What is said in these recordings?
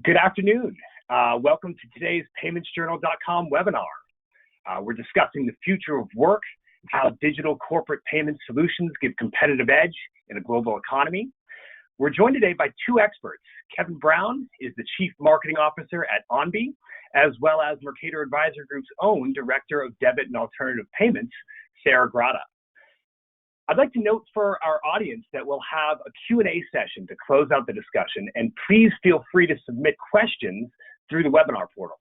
Good afternoon. Welcome to today's PaymentsJournal.com webinar. We're discussing the future of work, how digital corporate payment solutions give competitive edge in a global economy. We're joined today by two experts. Kevin Brown is the Chief Marketing Officer at Onbe, as well as Mercator Advisor Group's own Director of Debit and Alternative Payments, Sarah Grata. I'd like to note for our audience that we'll have a Q&A session to close out the discussion, and please feel free to submit questions through the webinar portal.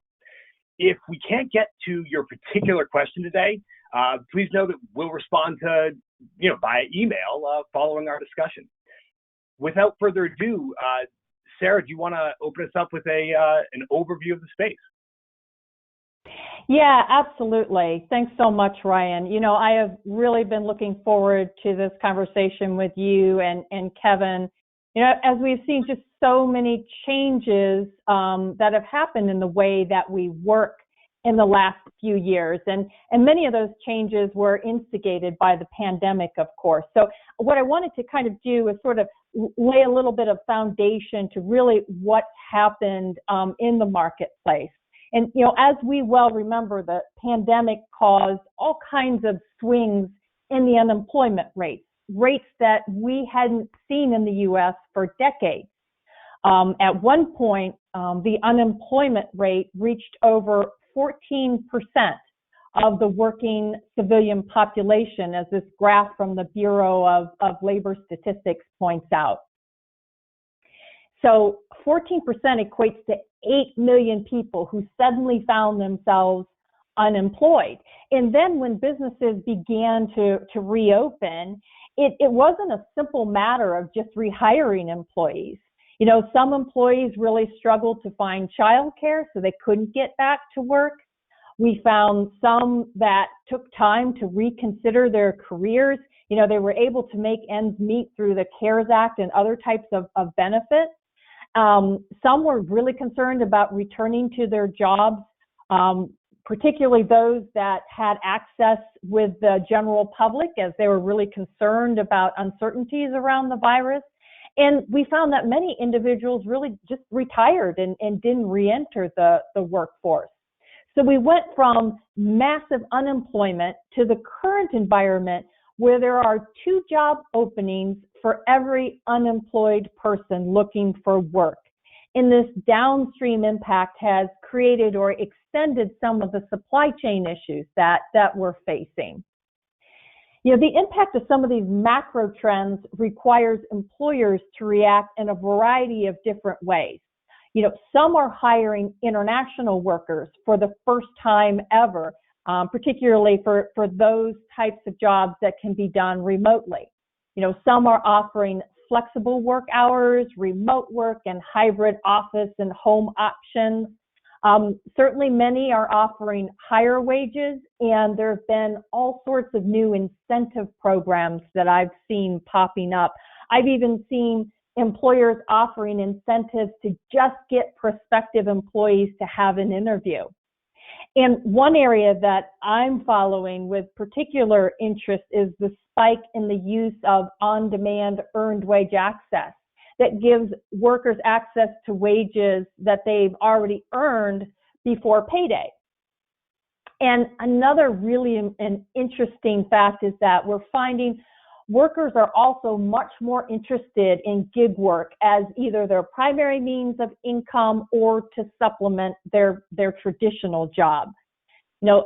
If we can't get to your particular question today, please know that we'll respond to, via email following our discussion. Without further ado, Sarah, do you want to open us up with an overview of the space? Yeah, absolutely. Thanks so much, Ryan. I have really been looking forward to this conversation with you and Kevin. As we've seen just so many changes that have happened in the way that we work in the last few years. And many of those changes were instigated by the pandemic, of course. So what I wanted to kind of do is sort of lay a little bit of foundation to really what's happened in the marketplace. And, as we well remember, the pandemic caused all kinds of swings in the unemployment rates that we hadn't seen in the U.S. for decades. At one point, the unemployment rate reached over 14% of the working civilian population, as this graph from the Bureau of Labor Statistics points out. So 14% equates to 8 million people who suddenly found themselves unemployed. And then when businesses began to reopen, it wasn't a simple matter of just rehiring employees. Some employees really struggled to find childcare, so they couldn't get back to work. We found some that took time to reconsider their careers. They were able to make ends meet through the CARES Act and other types of benefits. Some were really concerned about returning to their jobs, particularly those that had access with the general public, as they were really concerned about uncertainties around the virus. And we found that many individuals really just retired and didn't re-enter the workforce. So we went from massive unemployment to the current environment where there are 2 job openings for every unemployed person looking for work. And this downstream impact has created or extended some of the supply chain issues that we're facing. The impact of some of these macro trends requires employers to react in a variety of different ways. Some are hiring international workers for the first time ever, particularly for those types of jobs that can be done remotely. Some are offering flexible work hours, remote work, and hybrid office and home options. Certainly many are offering higher wages, and there have been all sorts of new incentive programs that I've seen popping up. I've even seen employers offering incentives to just get prospective employees to have an interview. And one area that I'm following with particular interest is the spike in the use of on-demand earned wage access that gives workers access to wages that they've already earned before payday. And another really an interesting fact is that we're finding workers are also much more interested in gig work as either their primary means of income or to supplement their traditional job.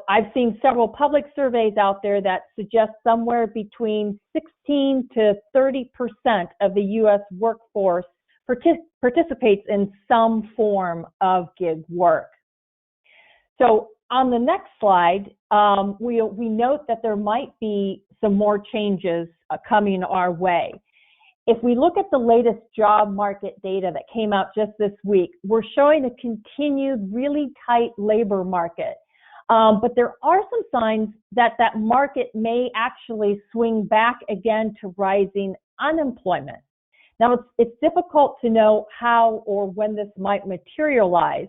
I've seen several public surveys out there that suggest somewhere between 16 to 30% of the U.S. workforce participates in some form of gig work. So on the next slide, we note that there might be some more changes coming our way. If we look at the latest job market data that came out just this week, we're showing a continued really tight labor market. But there are some signs that market may actually swing back again to rising unemployment. Now, it's difficult to know how or when this might materialize,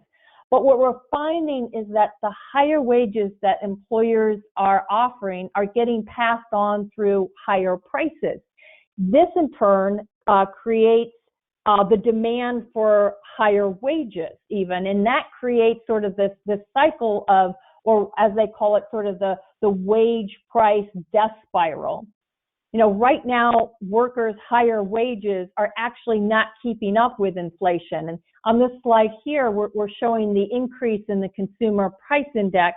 but what we're finding is that the higher wages that employers are offering are getting passed on through higher prices. This in turn creates the demand for higher wages even, and that creates sort of this cycle of, or as they call it, sort of the wage price death spiral. You know, right now, workers' higher wages are actually not keeping up with inflation. And on this slide here, we're showing the increase in the consumer price index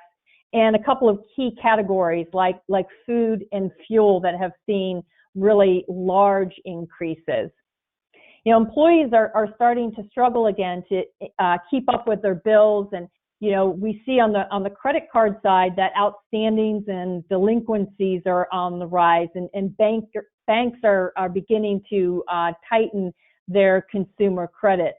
and a couple of key categories like food and fuel that have seen really large increases. You know, employees are starting to struggle again to keep up with their bills, and you know, we see on the credit card side that outstandings and delinquencies are on the rise, and banks are beginning to tighten their consumer credit.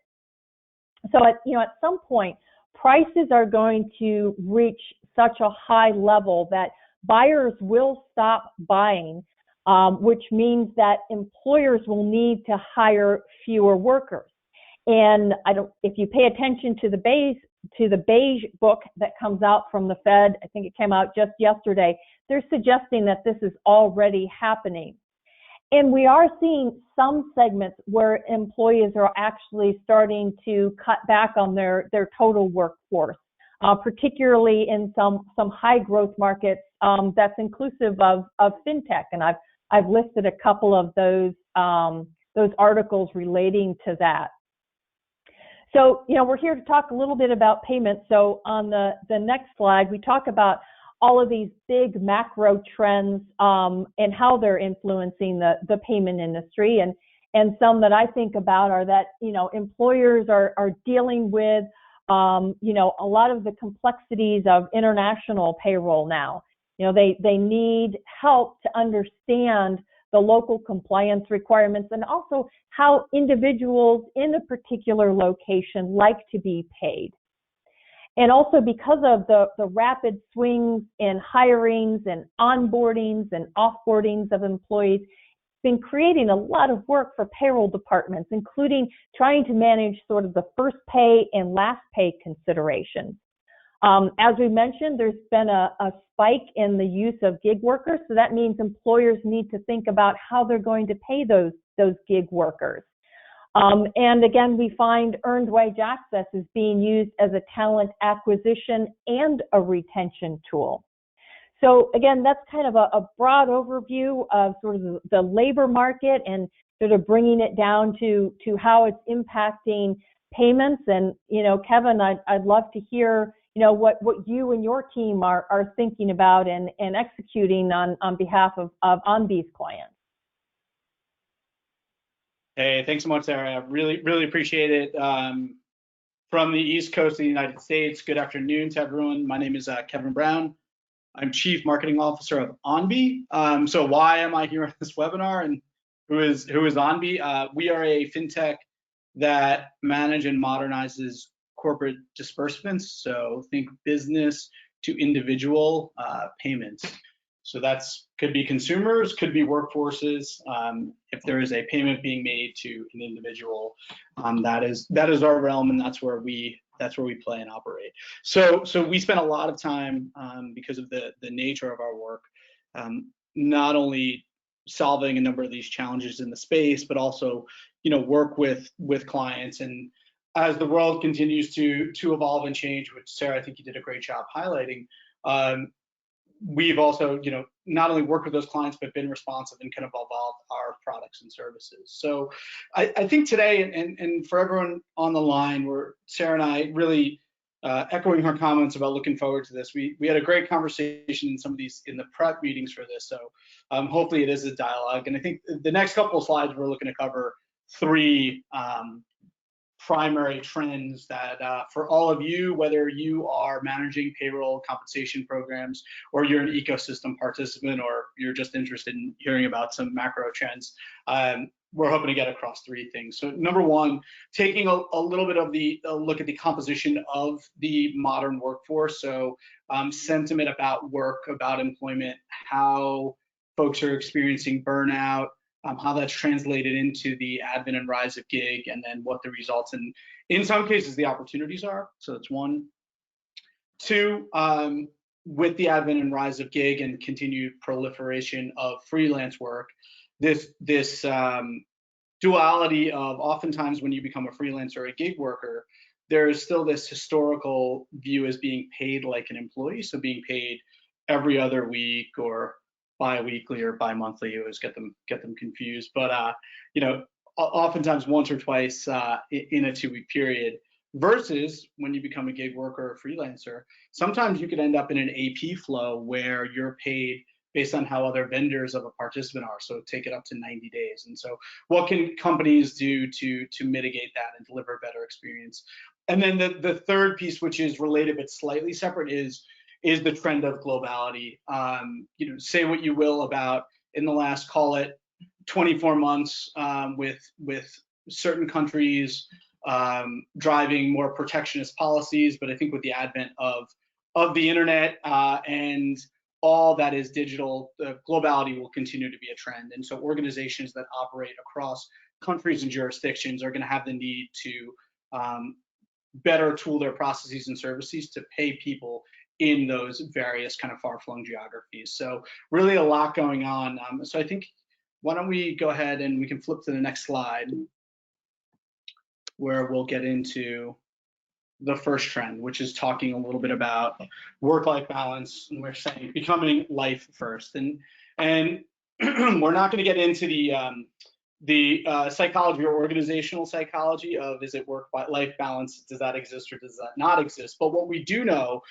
So at some point, prices are going to reach such a high level that buyers will stop buying, which means that employers will need to hire fewer workers. And if you pay attention to the beige book that comes out from the Fed, I think it came out just yesterday, they're suggesting that this is already happening. And we are seeing some segments where employees are actually starting to cut back on their total workforce, particularly in some high growth markets that's inclusive of fintech. And I've listed a couple of those articles relating to that. So, you know, we're here to talk a little bit about payments. So on the next slide, we talk about all of these big macro trends and how they're influencing the payment industry. And some that I think about are that, you know, employers are dealing with, you know, a lot of the complexities of international payroll now. You know, they need help to understand the local compliance requirements and also how individuals in a particular location like to be paid. And also because of the rapid swings in hirings and onboardings and offboardings of employees, it's been creating a lot of work for payroll departments, including trying to manage sort of the first pay and last pay considerations. As we mentioned, there's been a spike in the use of gig workers, so that means employers need to think about how they're going to pay those gig workers. And again, we find earned wage access is being used as a talent acquisition and a retention tool. So again, that's kind of a broad overview of sort of the labor market and sort of bringing it down to how it's impacting payments. And, you know, Kevin, I'd love to hear, you know, what you and your team are thinking about and executing on behalf of OnBee's clients. Hey, thanks so much, Sarah. I really appreciate it. From the East Coast of the United States, good afternoon to everyone. My name is Kevin Brown. I'm Chief Marketing Officer of OnBee. So why am I here on this webinar, and who is OnBee? We are a fintech that manage and modernizes corporate disbursements. So think business to individual payments. So that's could be consumers, could be workforces. If there is a payment being made to an individual, that is our realm, and that's where we play and operate. So we spend a lot of time because of the nature of our work, not only solving a number of these challenges in the space, but also, you know, work with clients. And as the world continues to evolve and change, which Sarah, I think you did a great job highlighting, we've also, you know, not only worked with those clients, but been responsive and kind of evolved our products and services. So I think today, and for everyone on the line, where Sarah and I really echoing her comments about looking forward to this. We had a great conversation in some of these, in the prep meetings for this. So hopefully it is a dialogue. And I think the next couple of slides, we're looking to cover three primary trends that for all of you, whether you are managing payroll compensation programs, or you're an ecosystem participant, or you're just interested in hearing about some macro trends, we're hoping to get across three things. So number one, taking a little bit of a look at the composition of the modern workforce. So sentiment about work, about employment, how folks are experiencing burnout, how that's translated into the advent and rise of gig, and then what the results and in some cases the opportunities are. So that's one. Two, with the advent and rise of gig and continued proliferation of freelance work, this duality of oftentimes when you become a freelancer or a gig worker, there is still this historical view as being paid like an employee, so being paid every other week or bi-weekly or bi-monthly. You always get them confused, but oftentimes once or twice in a 2-week period. Versus when you become a gig worker or freelancer, sometimes you could end up in an AP flow where you're paid based on how other vendors of a participant are. So take it up to 90 days. And so what can companies do to mitigate that and deliver a better experience? And then the third piece, which is related but slightly separate, is the trend of globality. Say what you will about in the last, call it 24 months, with certain countries driving more protectionist policies, but I think with the advent of the internet and all that is digital, globality will continue to be a trend. And so organizations that operate across countries and jurisdictions are going to have the need to better tool their processes and services to pay people in those various kind of far-flung geographies. So really a lot going on. So I think, why don't we go ahead and we can flip to the next slide, where we'll get into the first trend, which is talking a little bit about work-life balance. And we're saying becoming life first. And we're not going to get into the psychology or organizational psychology of, is it work-life balance? Does that exist or does that not exist? But what we do know,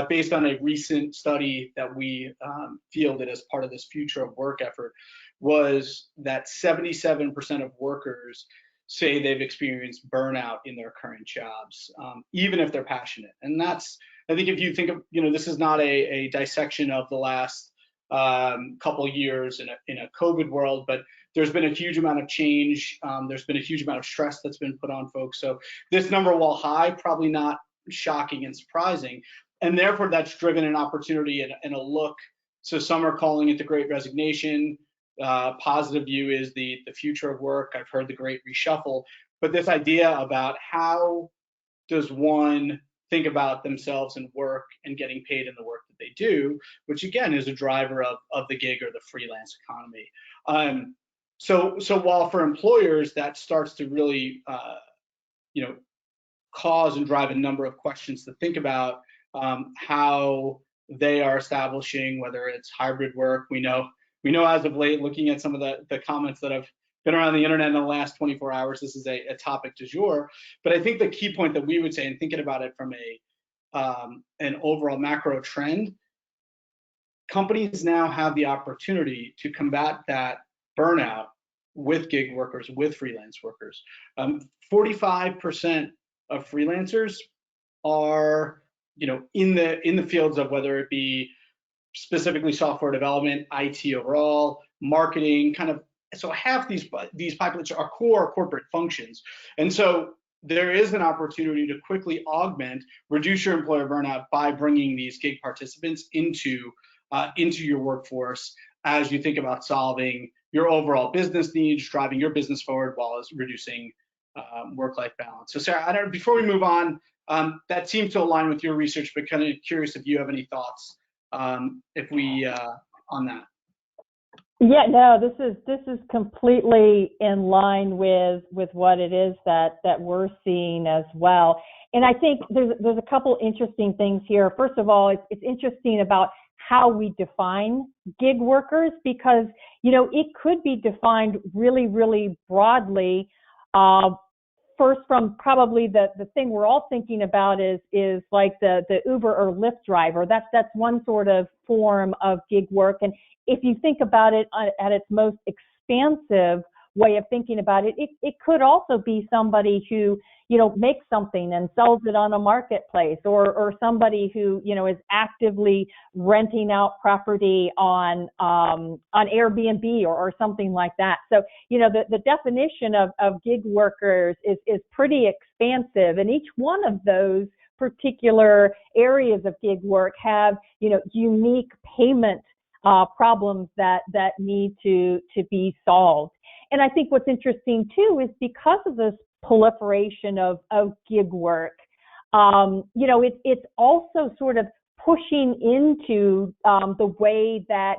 based on a recent study that we fielded as part of this future of work effort, was that 77% of workers say they've experienced burnout in their current jobs, even if they're passionate. And that's, I think if you think of, this is not a dissection of the last couple of years in a COVID world, but there's been a huge amount of change. There's been a huge amount of stress that's been put on folks. So this number, while high, probably not shocking and surprising. And therefore that's driven an opportunity and a look. So some are calling it the Great Resignation. Positive view is the future of work. I've heard the Great Reshuffle, but this idea about how does one think about themselves and work and getting paid in the work that they do, which again is a driver of the gig or the freelance economy. So while for employers that starts to really cause and drive a number of questions to think about how they are establishing, whether it's hybrid work. We know as of late, looking at some of the comments that have been around the internet in the last 24 hours, this is a topic du jour. But I think the key point that we would say, and thinking about it from an overall macro trend, companies now have the opportunity to combat that burnout with gig workers, with freelance workers. 45% of freelancers are, in the fields of whether it be specifically software development, IT overall, marketing, so half these populations are core corporate functions. And so there is an opportunity to quickly augment, reduce your employer burnout by bringing these gig participants into your workforce as you think about solving your overall business needs, driving your business forward while it's reducing work-life balance. So Sarah, before we move on, that seems to align with your research, but kind of curious if you have any thoughts on that. Yeah, no, this is completely in line with what it is that we're seeing as well. And I think there's a couple interesting things here. First of all, it's interesting about how we define gig workers, because it could be defined really, really broadly. First, from probably the thing we're all thinking about is like the Uber or Lyft driver. That's one sort of form of gig work. And if you think about it at its most expansive way of thinking about it, it could also be somebody who makes something and sells it on a marketplace, or somebody who is actively renting out property on Airbnb or something like that. So the definition of gig workers is pretty expansive, and each one of those particular areas of gig work have unique payment problems that need to be solved. And I think what's interesting too is because of this proliferation of gig work, it's also sort of pushing into the way that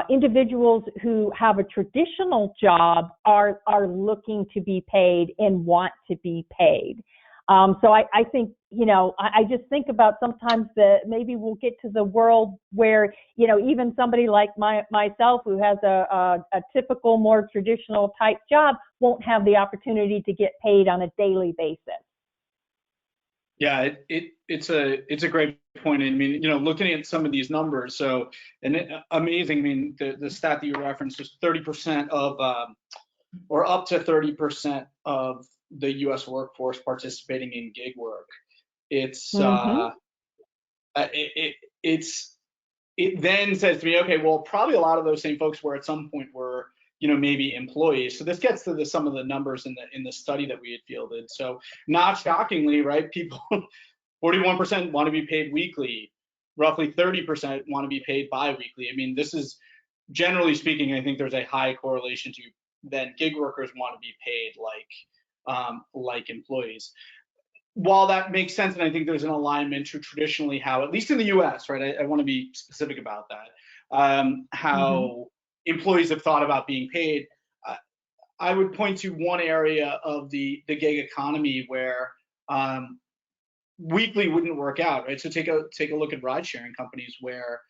individuals who have a traditional job are looking to be paid and want to be paid. So I think, I just think about sometimes that maybe we'll get to the world where, even somebody like myself who has a typical, more traditional type job won't have the opportunity to get paid on a daily basis. Yeah, it's a great point. I mean, looking at some of these numbers, amazing. I mean, the stat that you referenced was 30% of, or up to 30% of the U.S. workforce participating in gig work. It's it then says to me, okay, well, probably a lot of those same folks were at some point were maybe employees. So this gets to some of the numbers in the study that we had fielded. So not shockingly, right? People, 41% want to be paid weekly, roughly 30% want to be paid bi-weekly. I mean, this is generally speaking, I think there's a high correlation to then gig workers want to be paid like employees. While that makes sense, and I think there's an alignment to traditionally how, at least in the U.S., right? I want to be specific about that. How employees have thought about being paid. I would point to one area of the gig economy where weekly wouldn't work out, right? So take a look at ride-sharing companies where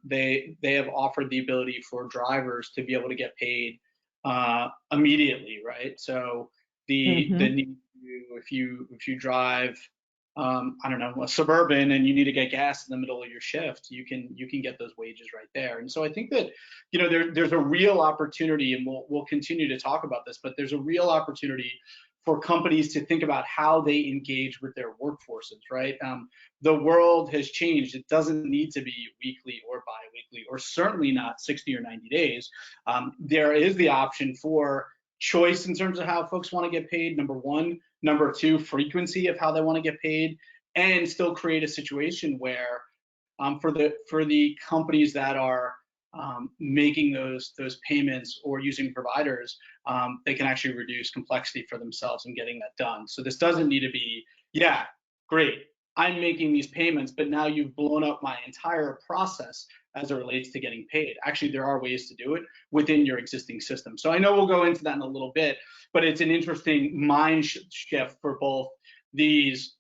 they have offered the ability for drivers to be able to get paid immediately, right? So the need to, if you drive I don't know, a Suburban and you need to get gas in the middle of your shift, you can get those wages right there. And so I think that there's a real opportunity, and we'll continue to talk about this, but there's a real opportunity for companies to think about how they engage with their workforces, right? The world has changed. It doesn't need to be weekly or bi-weekly, or certainly not 60 or 90 days. There is the option for choice in terms of how folks want to get paid, number one. Number two, frequency of how they want to get paid, and still create a situation where for the companies that are making those payments or using providers, they can actually reduce complexity for themselves in getting that done. So this doesn't need to be, yeah, great, I'm making these payments, but now you've blown up my entire process as it relates to getting paid. Actually, there are ways to do it within your existing system. So I know we'll go into that in a little bit, but it's an interesting mind shift for both these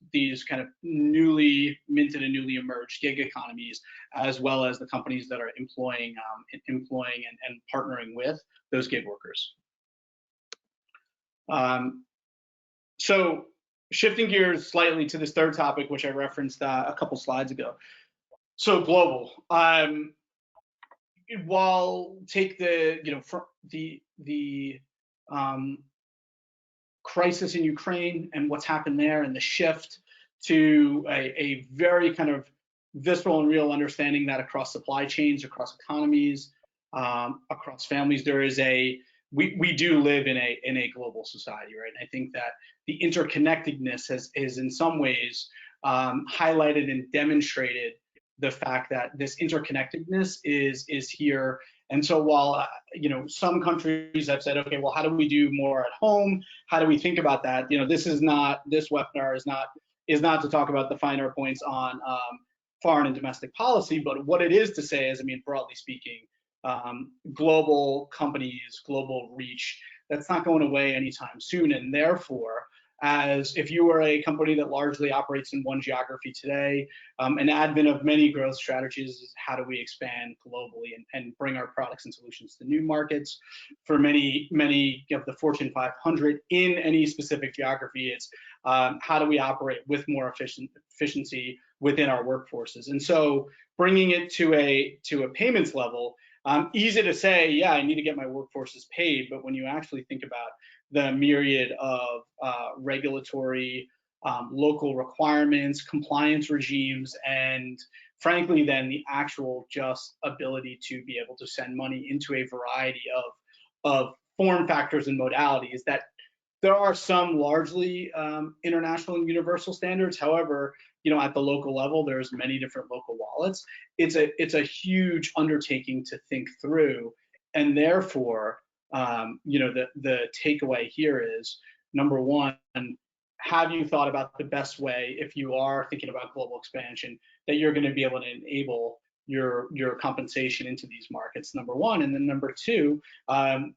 kind of newly minted and newly emerged gig economies, as well as the companies that are employing and partnering with those gig workers. So shifting gears slightly to this third topic, which I referenced a couple slides ago. So global. While take the crisis in Ukraine and what's happened there, and the shift to a very kind of visceral and real understanding that across supply chains, across economies, across families, there is we do live in a global society, right? And I think that the interconnectedness is in some ways highlighted and demonstrated the fact that this interconnectedness is here. And so while some countries have said, okay, well, how do we do more at home? How do we think about that? This webinar is not to talk about the finer points on foreign and domestic policy, but what it is to say is, I mean, broadly speaking, global companies, global reach, that's not going away anytime soon. And therefore, as if you are a company that largely operates in one geography today, an advent of many growth strategies is how do we expand globally and bring our products and solutions to new markets. For many of the Fortune 500 in any specific geography, it's how do we operate with more efficiency within our workforces. And so bringing it to a payments level, easy to say, yeah, I need to get my workforces paid, but when you actually think about the myriad of regulatory, local requirements, compliance regimes, and frankly, then the actual just ability to be able to send money into a variety of form factors and modalities, that there are some largely international and universal standards. However, at the local level, there's many different local wallets. It's a huge undertaking to think through, and therefore, the takeaway here is, number one, have you thought about the best way, if you are thinking about global expansion, that you're going to be able to enable your compensation into these markets, number one. And then number two,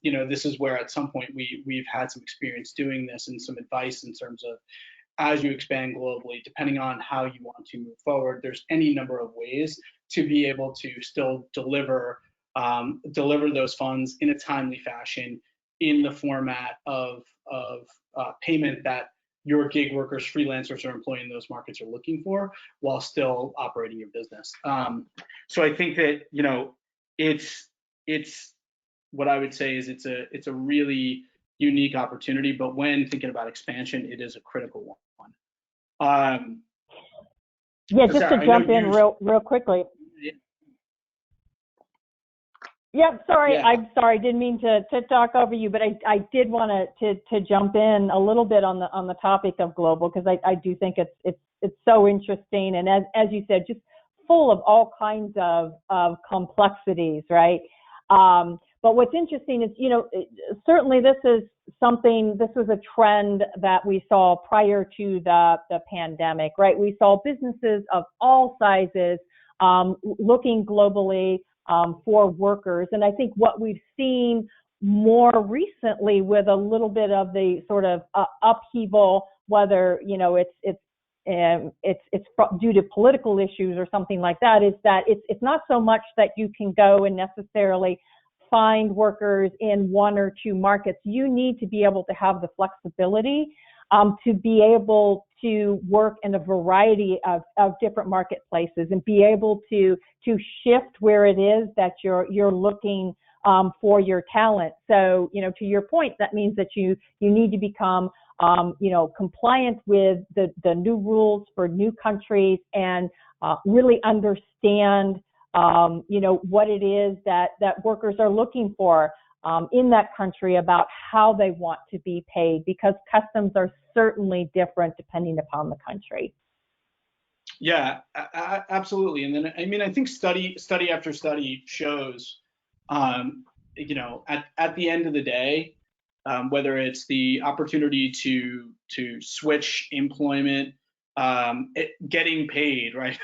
this is where at some point we've had some experience doing this and some advice in terms of, as you expand globally, depending on how you want to move forward, there's any number of ways to be able to still deliver those funds in a timely fashion in the format of payment that your gig workers, freelancers, or employee in those markets are looking for, while still operating your business. So I think that it's what I would say is it's a really unique opportunity, but when thinking about expansion, it is a critical one. Yeah, just to jump in real quickly. Yeah, sorry. Yeah. I'm sorry. Didn't mean to talk over you, but I did want to jump in a little bit on the topic of global, because I do think it's so interesting, and as you said, just full of all kinds of complexities, right? But what's interesting is, certainly this was a trend that we saw prior to the pandemic, right? We saw businesses of all sizes looking globally for workers. And I think what we've seen more recently, with a little bit of the sort of upheaval, whether it's due to political issues or something like that, is that it's not so much that you can go and necessarily find workers in one or two markets. You need to be able to have the flexibility to be able to work in a variety of different marketplaces, and be able to shift where it is that you're looking for your talent. So, to your point, that means that you need to become compliant with the new rules for new countries, and really understand what it is that workers are looking for in that country, about how they want to be paid, because customs are certainly different depending upon the country. Yeah, absolutely. And then, I think study after study shows, at the end of the day, whether it's the opportunity to switch employment, getting paid, right?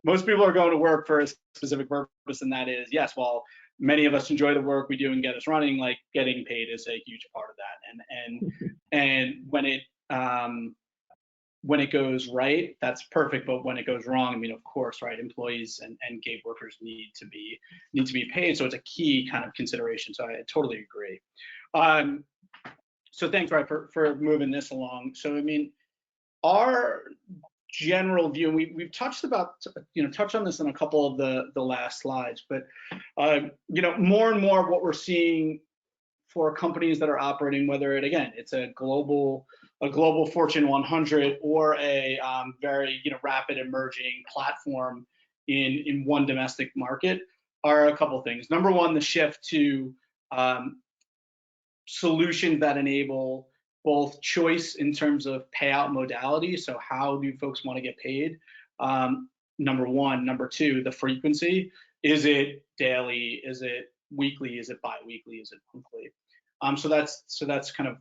Most people are going to work for a specific purpose, and that is, yes, while many of us enjoy the work we do and get us running, like, getting paid is a huge part of that. And when it goes right, that's perfect. But when it goes wrong, of course, right, employees and gig workers need to be paid. So it's a key kind of consideration. So I totally agree. So thanks, right, for moving this along. So our general view, and we've touched on this in a couple of the last slides, but more and more what we're seeing for companies that are operating, whether it's a global Fortune 100 or a very rapid emerging platform in one domestic market, are a couple things. Number one, the shift to solutions that enable both choice in terms of payout modality. So how do folks want to get paid? Number one. Number two, the frequency. Is it daily? Is it weekly? Is it bi-weekly? Is it monthly? So that's kind of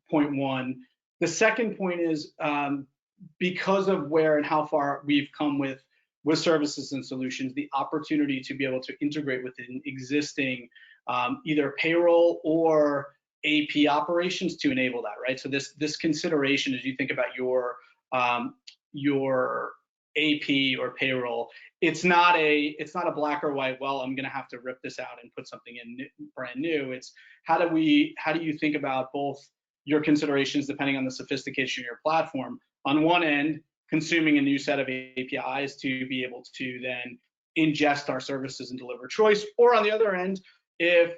point one. The second point is, because of where and how far we've come with services and solutions, the opportunity to be able to integrate within existing either payroll or AP operations to enable that, right? So this consideration, as you think about your AP or payroll, it's not a black or white, well, I'm going to have to rip this out and put something in brand new. It's how do you think about both your considerations depending on the sophistication of your platform? On one end, consuming a new set of APIs to be able to then ingest our services and deliver choice, or on the other end, if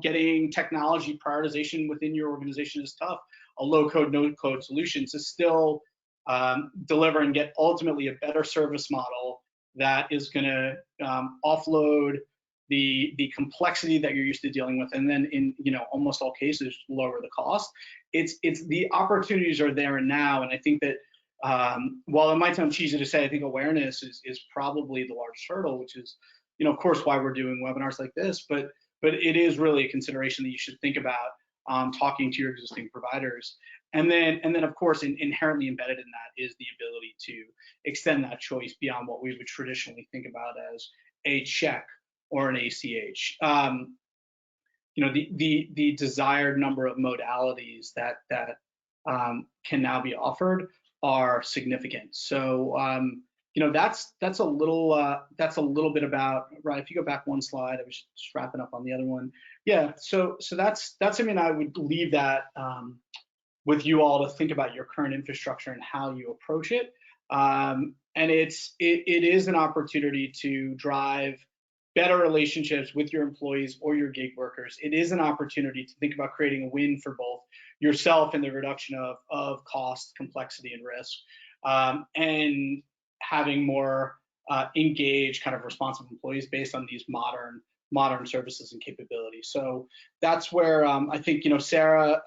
getting technology prioritization within your organization is tough, a low-code, no-code solution to still deliver and get ultimately a better service model that is going to offload the complexity that you're used to dealing with, and then in almost all cases lower the cost. It's the opportunities are there and now, and I think that while it might sound cheesy to say, I think awareness is probably the largest hurdle, which is of course why we're doing webinars like this, but it is really a consideration that you should think about talking to your existing providers. And then of course, inherently embedded in that is the ability to extend that choice beyond what we would traditionally think about as a check or an ACH. The desired number of modalities that can now be offered are significant. So that's a little bit about, right. If you go back one slide, I was just wrapping up on the other one. Yeah. So that's something I would leave that with you all to think about your current infrastructure and how you approach it. And it is an opportunity to drive better relationships with your employees or your gig workers. It is an opportunity to think about creating a win for both yourself and the reduction of cost, complexity, and risk, and having more engaged, kind of responsive employees based on these modern services and capabilities. So that's where I think, Sarah,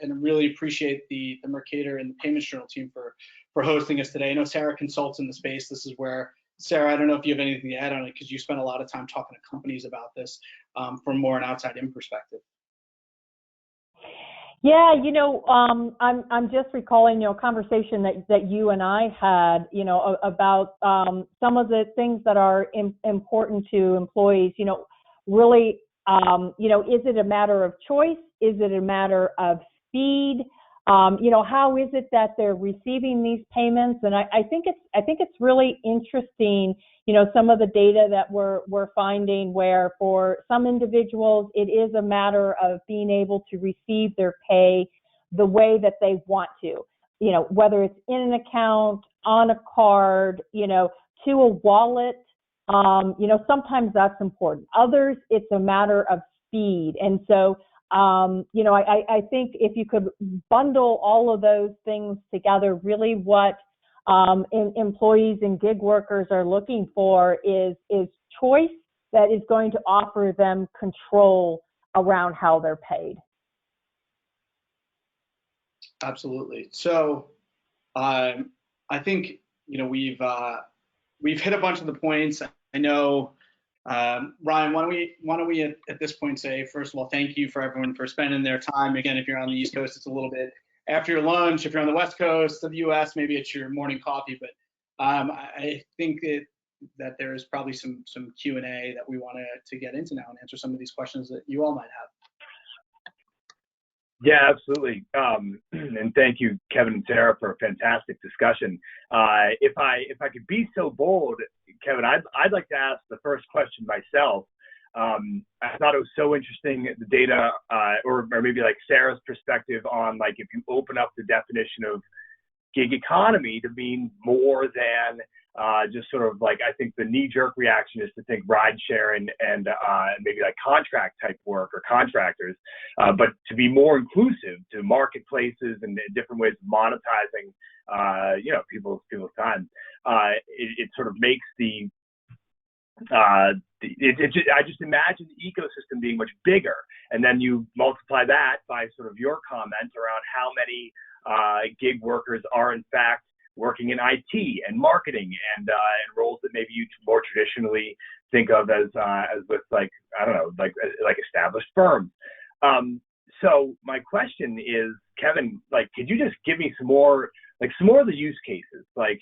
and I really appreciate the Mercator and the Payments Journal team for hosting us today. I know Sarah consults in the space. This is where, Sarah, I don't know if you have anything to add on it, because you spend a lot of time talking to companies about this from more an outside-in perspective. Yeah, I'm just recalling, a conversation that you and I had, about some of the things that are important to employees. Really, is it a matter of choice? Is it a matter of speed? How is it that they're receiving these payments? And I think it's really interesting, some of the data that we're finding, where for some individuals it is a matter of being able to receive their pay the way that they want to, whether it's in an account, on a card, to a wallet. Sometimes that's important. Others, it's a matter of speed. And so I think if you could bundle all of those things together, really what employees and gig workers are looking for is choice that is going to offer them control around how they're paid. Absolutely. So I think we've hit a bunch of the points. I know. Ryan, why don't we at this point say, first of all, thank you for everyone for spending their time. Again, if you're on the East Coast, it's a little bit after your lunch. If you're on the West Coast of the U.S., maybe it's your morning coffee. But I think that there is probably some Q&A that we want to get into now and answer some of these questions that you all might have. Yeah, absolutely. And thank you, Kevin and Sarah, for a fantastic discussion. If I could be so bold, Kevin, I'd like to ask the first question myself. I thought it was so interesting, the data, or maybe like Sarah's perspective on, like, if you open up the definition of gig economy to mean more than just sort of like, I think the knee-jerk reaction is to think ride share and maybe like contract type work or contractors, but to be more inclusive to marketplaces and different ways of monetizing, people's time. It sort of makes I just imagine the ecosystem being much bigger, and then you multiply that by sort of your comment around how many gig workers are in fact working in IT and marketing and roles that maybe you more traditionally think of as with, like, I don't know, like established firms. So my question is, Kevin, like, could you just give me some more of the use cases, like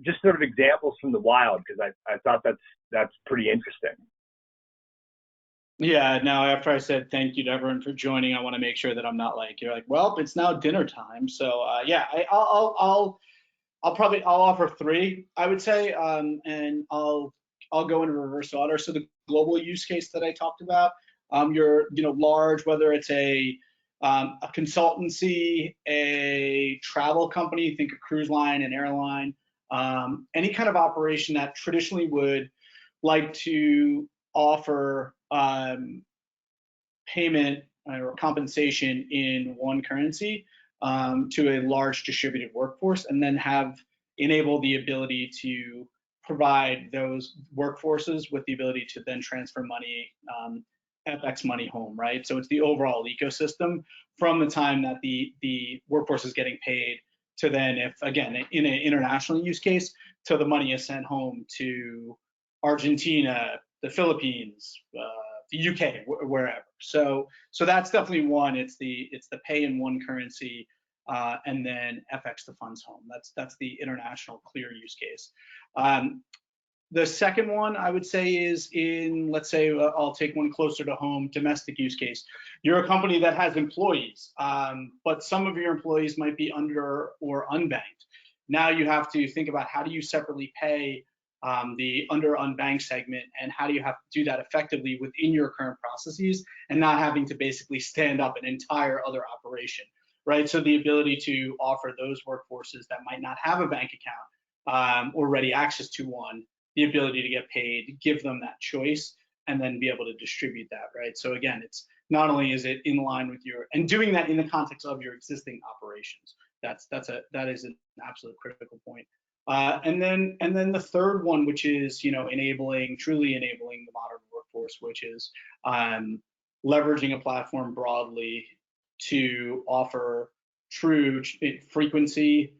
just sort of examples from the wild, because I thought that's pretty interesting. Yeah, now after I said thank you to everyone for joining, I want to make sure that I'm not like, you're like, well, it's now dinner time. So yeah, I'll offer three, I would say, and I'll go in reverse order. So the global use case that I talked about, you're large, whether it's a consultancy, a travel company, think a cruise line, an airline, any kind of operation that traditionally would like to offer payment or compensation in one currency to a large distributed workforce, and then enable the ability to provide those workforces with the ability to then transfer money, FX money home, right? So it's the overall ecosystem from the time that the workforce is getting paid to then, if again in an international use case, to the money is sent home to Argentina, the Philippines, the UK, wherever. So that's definitely one. It's the pay in one currency, and then FX to funds home. That's the international clear use case. The second one I would say is in, let's say, I'll take one closer to home, domestic use case. You're a company that has employees, but some of your employees might be under or unbanked. Now you have to think about how do you separately pay the under unbanked segment, and how do you have to do that effectively within your current processes and not having to basically stand up an entire other operation, right? So the ability to offer those workforces that might not have a bank account or ready access to one, the ability to get paid, give them that choice, and then be able to distribute that, right? So again, it's not only is it in line with your, and doing that in the context of your existing operations. That is an absolute critical point. And then the third one, which is truly enabling the modern workforce, which is leveraging a platform broadly to offer true frequency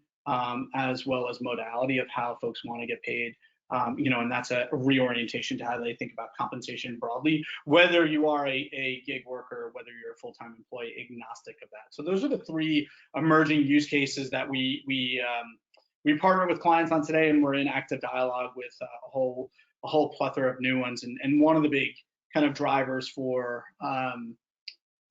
as well as modality of how folks want to get paid. And that's a reorientation to how they think about compensation broadly, whether you are a gig worker, whether you're a full-time employee, agnostic of that. So those are the three emerging use cases that we partner with clients on today, and we're in active dialogue with a whole plethora of new ones. And one of the big kind of drivers for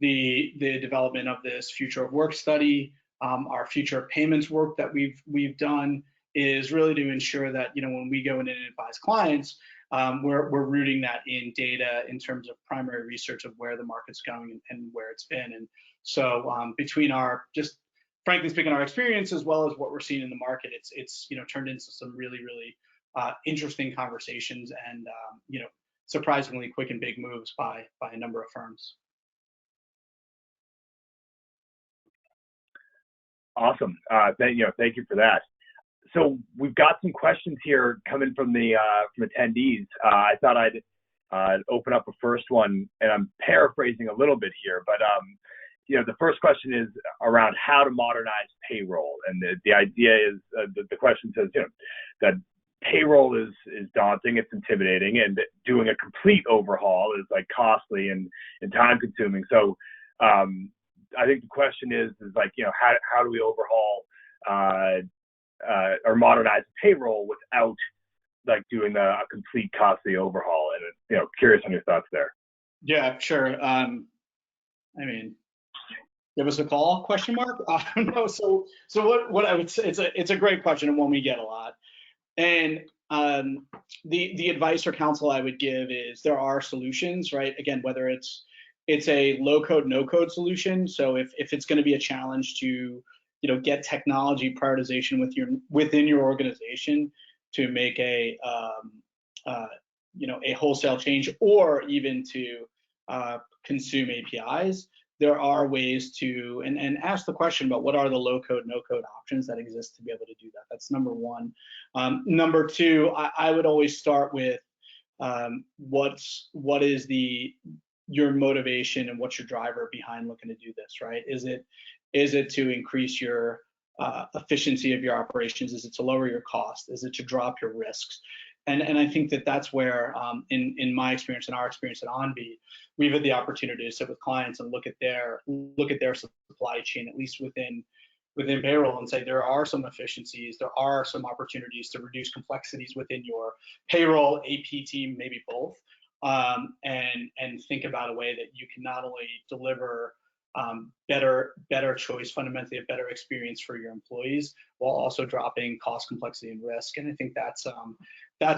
the development of this future of work study, our future of payments work that we've done, is really to ensure that when we go in and advise clients, we're rooting that in data in terms of primary research of where the market's going and where it's been. And so between our, just frankly speaking, our experience as well as what we're seeing in the market, it's turned into some really interesting conversations and surprisingly quick and big moves by a number of firms. Awesome. Thank you for that. So we've got some questions here coming from the from attendees. I thought I'd open up a first one, and I'm paraphrasing a little bit here, but the first question is around how to modernize payroll, and the idea is the question says that payroll is daunting, it's intimidating, and doing a complete overhaul is like costly and time consuming. So I think the question is like how do we overhaul or modernize payroll without like doing a complete costly overhaul? And curious on your thoughts there. Yeah, sure. I mean, give us a call? Question mark. No. So what I would say, it's a great question and one we get a lot. And the advice or counsel I would give is there are solutions, right? Again, whether it's a low code, no code solution. So if it's going to be a challenge to get technology prioritization within your organization to make a wholesale change, or even to consume APIs, there are ways to and ask the question about what are the low code, no code options that exist to be able to do that. That's number one. Number two, I would always start with what is your motivation and what's your driver behind looking to do this, right? Is it to increase your efficiency of your operations? Is it to lower your cost? Is it to drop your risks? And I think that's where, in my experience and our experience at Onbe, we've had the opportunity to sit with clients and look at their supply chain, at least within payroll, and say there are some efficiencies, there are some opportunities to reduce complexities within your payroll, AP team, maybe both, and think about a way that you can not only deliver better choice, fundamentally a better experience for your employees, while also dropping cost, complexity, and risk. And I think that's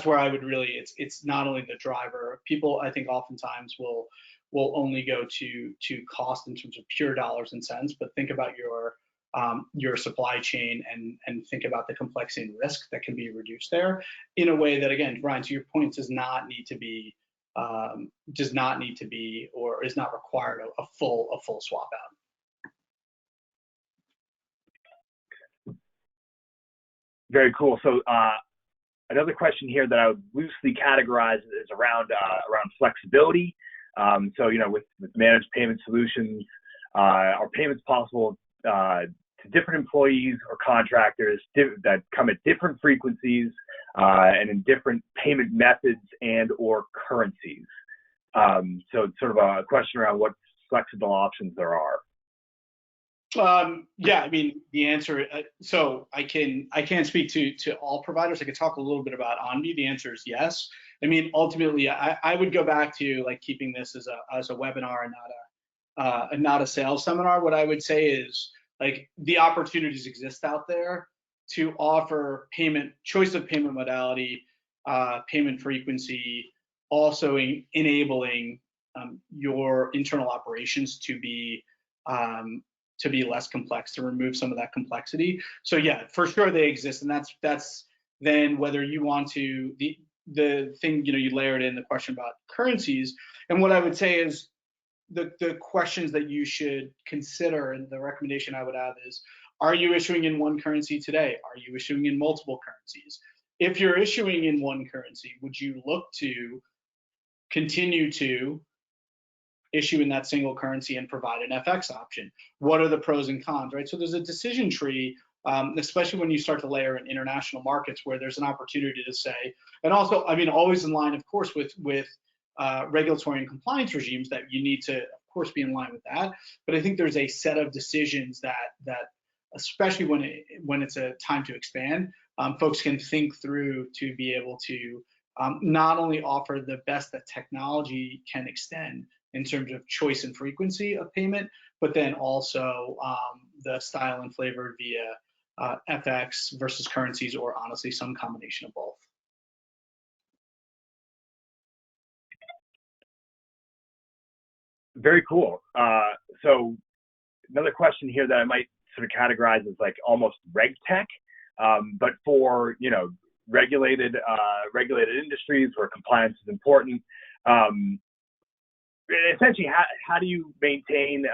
where I would really, it's not only the driver. People, I think, oftentimes will only go to cost in terms of pure dollars and cents, but think about your supply chain and think about the complexity and risk that can be reduced there in a way that, again, Ryan, to your point, does not need to be or is not required a full swap out. Very cool. So another question here that I would loosely categorize is around flexibility. So with managed payment solutions, are payments possible to different employees or contractors that come at different frequencies and in different payment methods and or currencies? So it's sort of a question around what flexible options there are. Yeah, I mean, the answer, so I can't speak to all providers. I could talk a little bit about Onbe. The answer is yes. I mean, ultimately, I would go back to like keeping this as a webinar and not a sales seminar. What I would say is like the opportunities exist out there to offer choice of payment modality, payment frequency, also enabling your internal operations to be less complex, to remove some of that complexity. So yeah, for sure they exist, and that's then whether you want to the thing, you layered in the question about currencies, and what I would say is the questions that you should consider, and the recommendation I would have is, are you issuing in one currency today? Are you issuing in multiple currencies? If you're issuing in one currency, would you look to continue to issue in that single currency and provide an FX option? What are the pros and cons, right? So there's a decision tree, especially when you start to layer in international markets, where there's an opportunity to say, and also, I mean, always in line, of course, with regulatory and compliance regimes, that you need to, of course, be in line with that. But I think there's a set of decisions that especially when it's a time to expand, folks can think through to be able to not only offer the best that technology can extend in terms of choice and frequency of payment, but then also the style and flavor via FX versus currencies, or honestly some combination of both. Very cool. So another question here that I might sort of categorize as like almost reg tech, but for regulated industries where compliance is important. Essentially, how do you maintain?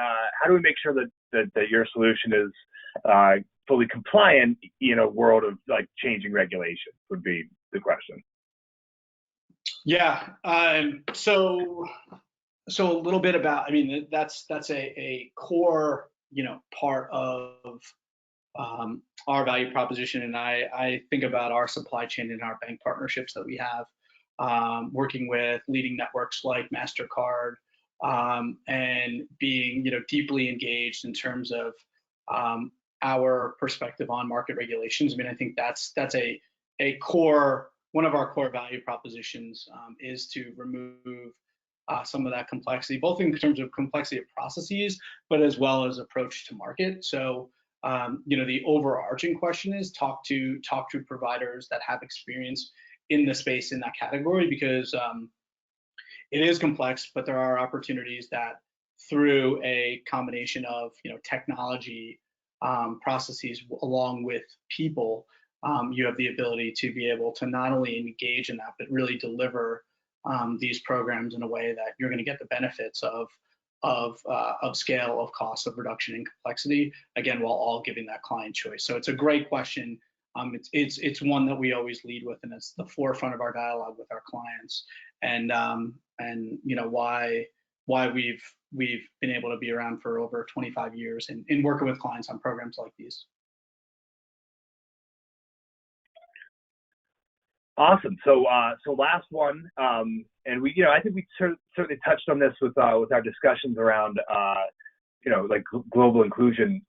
How do we make sure that your solution is fully compliant in a world of like changing regulations? Would be the question. Yeah. So a little bit about, I mean, that's a core part of our value proposition, and I think about our supply chain and our bank partnerships that we have, working with leading networks like MasterCard, and being deeply engaged in terms of our perspective on market regulations. I mean, I think that's a core, one of our core value propositions, is to remove some of that complexity, both in terms of complexity of processes, but as well as approach to market. So the overarching question is talk to providers that have experience in the space in that category, because it is complex, but there are opportunities that through a combination of technology, processes, along with people, you have the ability to be able to not only engage in that, but really deliver these programs in a way that you're going to get the benefits of scale, of cost, of reduction in complexity, again, while all giving that client choice. So it's a great question. It's one that we always lead with, and it's the forefront of our dialogue with our clients, and why we've been able to be around for over 25 years in working with clients on programs like these. Awesome. So last one, and I think we certainly touched on this with our discussions around like global inclusion.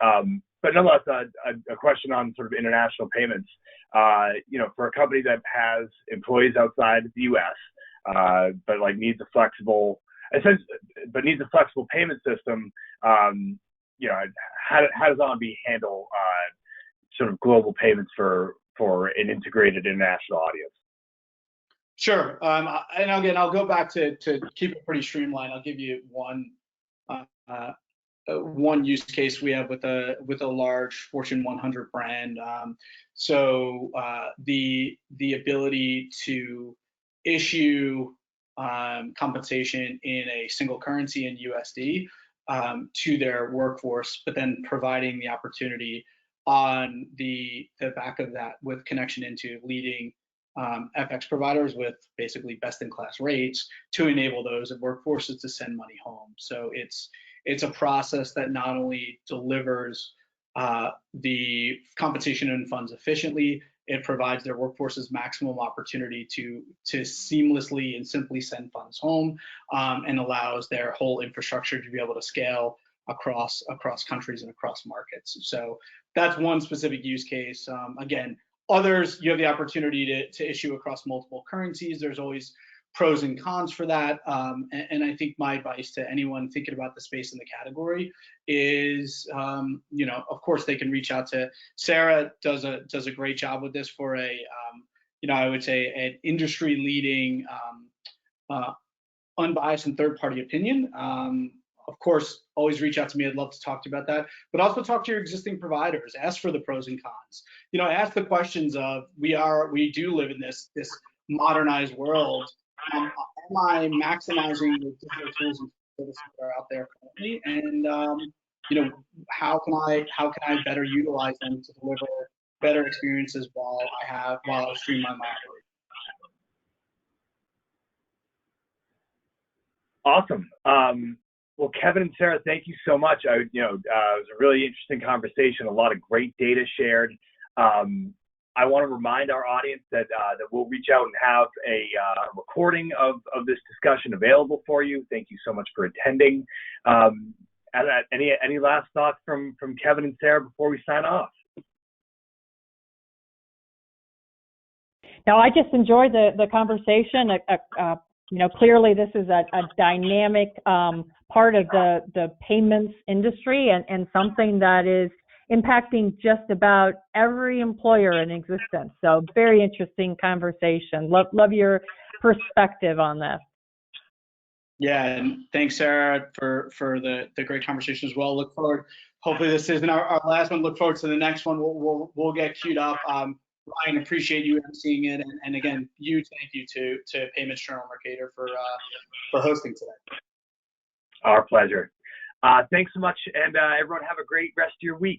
But nonetheless, a question on sort of international payments. For a company that has employees outside the U.S., but like needs a flexible payment system. How does Onbe handle sort of global payments for an integrated international audience? Sure. And again, I'll go back to keep it pretty streamlined. I'll give you one use case we have with a large Fortune 100 brand. So the ability to issue compensation in a single currency in USD to their workforce, but then providing the opportunity on the back of that with connection into leading FX providers with basically best-in-class rates to enable those workforces to send money home. So it's a process that not only delivers the compensation and funds efficiently, It provides their workforces maximum opportunity to seamlessly and simply send funds home, and allows their whole infrastructure to be able to scale across countries and across markets. So that's one specific use case. Again, others, you have the opportunity to issue across multiple currencies. There's always pros and cons for that. And I think my advice to anyone thinking about the space in the category is, of course, they can reach out to Sarah. Does a great job with this for I would say an industry leading, unbiased and third party opinion. Of course, always reach out to me. I'd love to talk to you about that. But also talk to your existing providers. Ask for the pros and cons. Ask the questions of we do live in this modernized world. Am I maximizing the digital tools and services that are out there currently? And how can I better utilize them to deliver better experiences while I streamline my operation? Awesome. Well, Kevin and Sarah, thank you so much. It was a really interesting conversation, a lot of great data shared. I want to remind our audience that we'll reach out and have a recording of this discussion available for you. Thank you so much for attending. Any last thoughts from Kevin and Sarah before we sign off? No, I just enjoyed the conversation. Clearly this is a dynamic part of the payments industry and something that is impacting just about every employer in existence. So very interesting conversation. Love your perspective on this. Yeah, and thanks, Sarah, for the great conversation as well. Look forward. Hopefully this isn't our last one. Look forward to the next one. We'll get queued up. Ryan, appreciate you seeing it, and again, thank you to Payments Journal Mercator for hosting today. Our pleasure. Thanks so much, and everyone have a great rest of your week.